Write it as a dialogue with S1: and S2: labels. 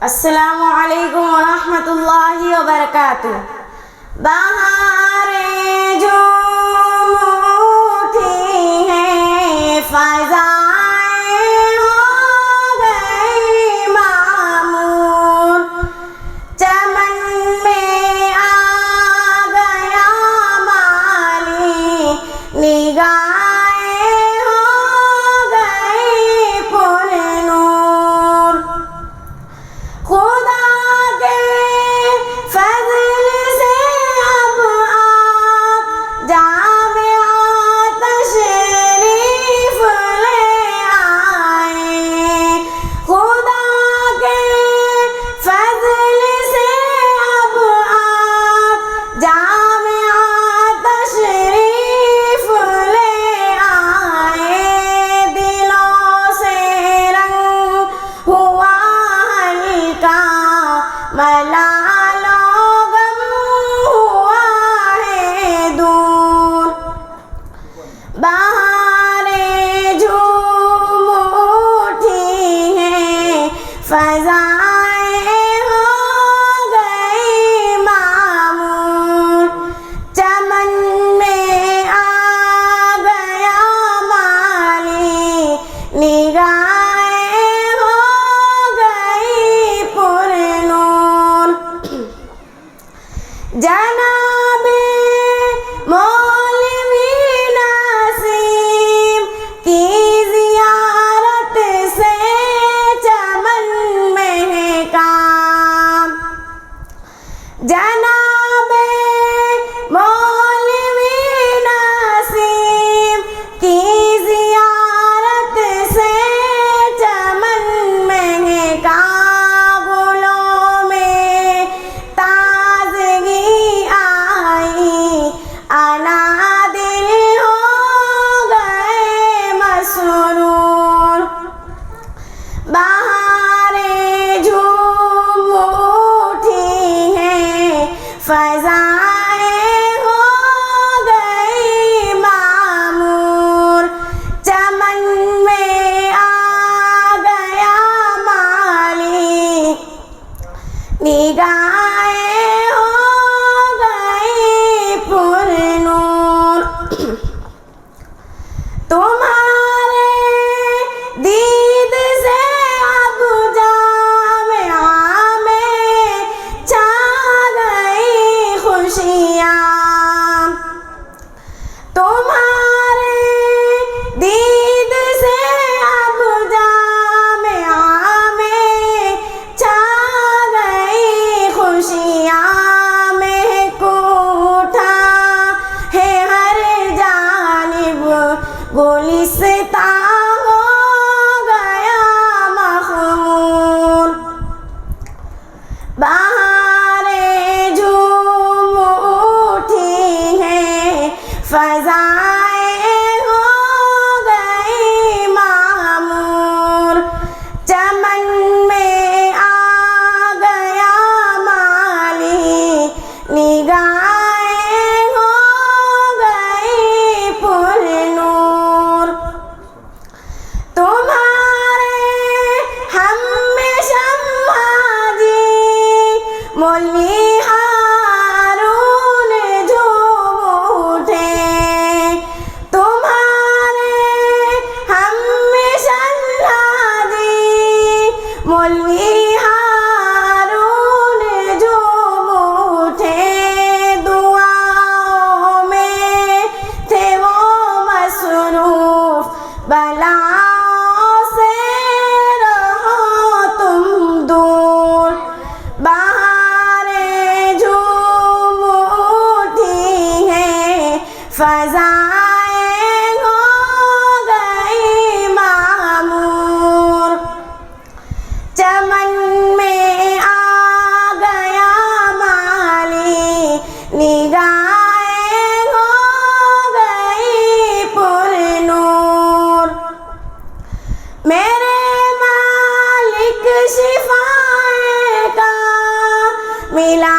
S1: अस्सलामु अलैकुम वरहमतुल्लाहि वबरकातुह। बहारें झूम उठी हैं, फ़ज़ाएं हो गई मामूर, चमन में आ गया माली, निगाहें हो गई पुरनूर। खुदा के फज़ल से अब आप जामिया तशरीफ़ ले आए। खुदा के फज़ल से अब आप जामिया तशरीफ़ ले आए। दिलों से रंग हुआ हल्का, मलालो गम हुआ है दूर। बहारें झूम उठी हैं, फ़ज़ाएं हो गई मामूर, चमन में आ गया माली, निगाहें हो गई पुरनूर। जनाबे मौलवी नसीम की ज़ियारत से चमन महका। जनाबे मौलवी नसीम की ज़ियारत से चमन महका। गुलों में ताज़गी आई, अनादिल हो गए मसरूर। बहारें झूम उठी हैं, फ़ज़ाएं हो गई मामूर, चमन में आ गया माली, निगाहें हो गई पुरनूर। तुम्हारे दीद से अब जामिया में छा गई खुशियाँ। तुम्हारे दीद से अब जामिया में छा गई खुशियाँ। महक उठा है हर जानिब, गुलिस्तां हो गया मखमूर। बहारें झूम उठी हैं, फ़ज़ाएं हो गई मामूर, चमन में आ गया माली, निगाहें हो गई पुरनूर। तुम्हारे हमेशा मौलवी हारून झूम उठे। तुम्हारे हमेशा मौलवी हारून झूम उठे। दुआओं में थे वो मसरूफ, बलाओं से रहो तुम दूर। बहारें झूम उठी हैं, फ़ज़ाएं हो गई मामूर, चमन में आ गया माली, निगाहें हो गई पुरनूर। मेरे मालिक शिफाए का मिला